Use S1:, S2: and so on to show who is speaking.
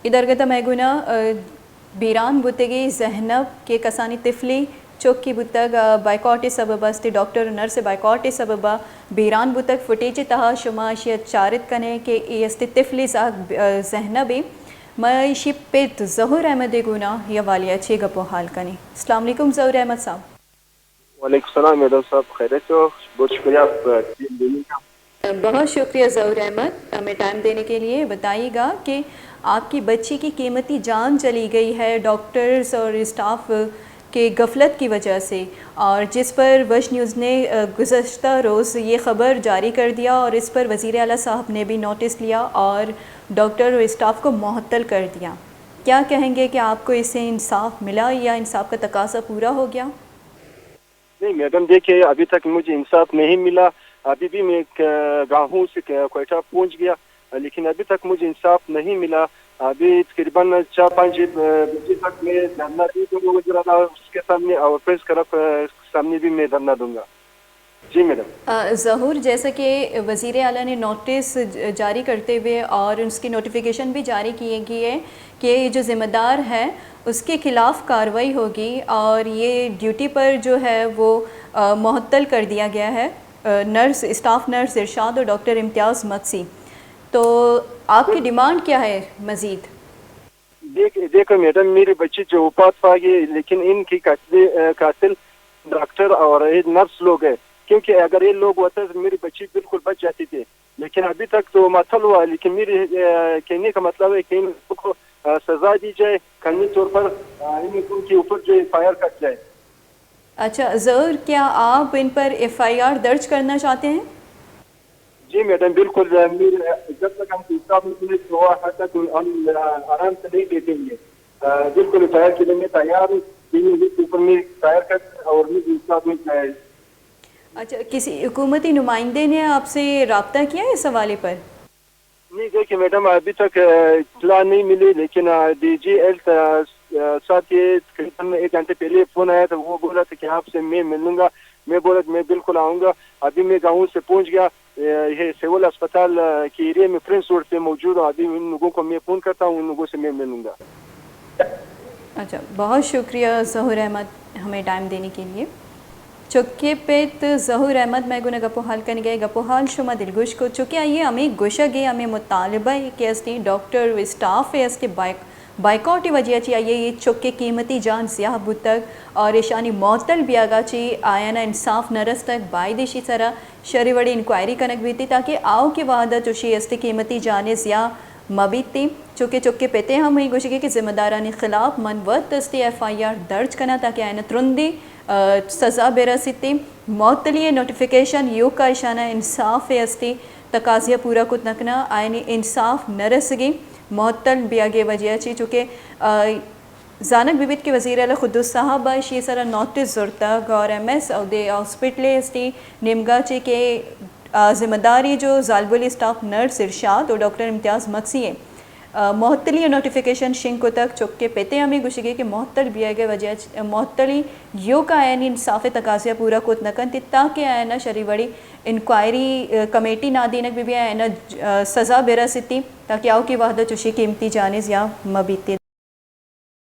S1: إدارة ميغونا baryon بوتگي زهنب كي كساني طفلي چوکی بوتگ بائیکاٹ سببا استی ڈاکٹر نرس بائیکاٹ سببا بیران بوتگ فوٹیج تہا شما اشیاء چارت کنے کہ ای استی طفلی زہنبی معیشی پیت ظہور احمد گونا یا والیا چھے گپو حال کنی. السلام علیکم ظہور احمد صاحب.
S2: وعلیکم السلام میڈم صاحب, خیریت ہو؟ بہت شکریہ آپ ٹائم دینے کا.
S1: بہت شکریہ ظہور احمد ہمیں ٹائم دینے کے لیے. بتائیے گا کہ آپ کی بچی کی قیمتی جان چلی گئی ہے ڈاکٹرز اور اسٹاف کے غفلت کی وجہ سے, اور جس پر وش نیوز نے گزشتہ روز یہ خبر جاری کر دیا اور اس پر وزیر اعلیٰ صاحب نے بھی نوٹس لیا اور ڈاکٹر اور اسٹاف کو معطل کر دیا. کیا کہیں گے کہ آپ کو اس سے انصاف ملا یا انصاف کا تقاضا پورا ہو گیا؟
S2: نہیں میڈم, دیکھیے ابھی تک مجھے انصاف نہیں ملا. ابھی بھی میں گاہوں سے کوئٹہ پہنچ گیا لیکن ابھی تک مجھے انصاف نہیں ملا. ابھی تقریباً 4-5 بجے تک میں دھرنا بھی دوں گا اس کے سامنے اور پریس کلب سامنے بھی میں دھرنا دوں گا. جی میڈم.
S1: ظہور, جیسا کہ وزیر اعلیٰ نے نوٹس جاری کرتے ہوئے اور اس کی نوٹیفیکیشن بھی جاری کی ہے کہ جو ذمہ دار ہے اس کے خلاف کارروائی ہوگی اور یہ ڈیوٹی پر جو ہے وہ معطل کر دیا گیا ہے نرس اسٹاف نرس ارشاد اور ڈاکٹر امتیاز مدسی. تو آپ کی ڈیمانڈ کیا ہے مزید؟
S2: دیکھو میڈم, میری بچی جو وفات پا گئی لیکن ان کی قاتل ڈاکٹر اور نرس لوگ ہیں, کیونکہ اگر یہ لوگ ہوتے تو میری بچی بالکل بچ جاتی تھی. لیکن ابھی تک تو معطل ہوا. لیکن میرے کہنے کا مطلب ہے کہ ان کو سزا دی جائے, قانونی طور پر ان کے اوپر جو FIR کٹ جائے.
S1: اچھا ظہور, کیا آپ ان پر FIR درج کرنا چاہتے ہیں؟
S2: جی میڈم بالکل. جب تک ہم انصاف نہیں ہوا تک ہم آرام سے نہیں دیتے گے. بالکل FIR کے لیے میں تیار ہوں. اوپر میں FIR کٹ اور مجھے انصاف مل جائے.
S1: اچھا, کسی حکومتی نمائندے نے آپ سے رابطہ کیا ہے اس حوالے پر؟
S2: نہیں دیکھیے میڈم, ابھی تک اطلاع نہیں ملی. لیکن DG ہیلتھ ساتھ یہ تقریباً 1 گھنٹے پہلے فون آیا تھا. وہ بولا تھا کہ آپ سے میں ملوں گا. میں بولا کہ میں بالکل آؤں گا. ابھی میں گاؤں سے پہنچ گیا. یہ سول اسپتال کے ایریا میں فرینڈ روڈ پہ موجود ہوں. ابھی ان لوگوں کو میں فون کرتا ہوں, ان لوگوں سے میں ملوں گا.
S1: اچھا, بہت شکریہ ظہور احمد ہمیں ٹائم دینے کے لیے. چکے پیت ظہور احمد میں گنہ گپو حال کرنے گئے گپو حال شما دلگوش کو چکے آئیے ہمیں گوشہ گئے ہمیں مطالبہ ہے کہ اس کی ڈاکٹر و اسٹاف ہے اس کے بائیکاٹ وجہ چاہیے یہ چکے قیمتی جان سیاہ بود تک اور ایشانی معطل بھی آگا چی آیانا انصاف نرس تک بائیدشی سرا شری وڑی انکوائری کنک بیتی تاکہ آؤ کے وعدہ چوشی اس کی قیمتی جانے سیاہ مبید تھی. چکے پیتے ہم وہیں گوشے کے ذمہ دارانی خلاف منوت تستی FIR درج کرنا تاکہ آئینہ ترندی سزا برسیتی. معطلی نوٹیفیکیشن یو کا اشانہ انصاف استی تقاضیہ پورا کت نکنا آئینی انصاف نرسگی معطل بھی آگے وجہ چی. چونکہ زانک بیبیت کے وزیر اعلیٰ خدوس صاحب شی سارا نوٹس ضرورت اور MS او دے ہاسپٹل استی نمگا چی کے ذمہ داری جو زالبولی اسٹاف نرس ارشاد اور ڈاکٹر امتیاز مدسی ہے معطلی نوٹیفیکیشن شنکو تک چکے پیتے ہمیں گوشگے کہ معطل بھی آگے وجہ معطلی یو کا آئینی انصاف تقاضیہ پورا کت نکن تی تاکہ آئینہ شری وڑی انکوائری کمیٹی نادینک بھی آئینہ سزا برسیتی تاکہ آؤ کی وحدہ چوشی قیمتی جانز یا مبیتی.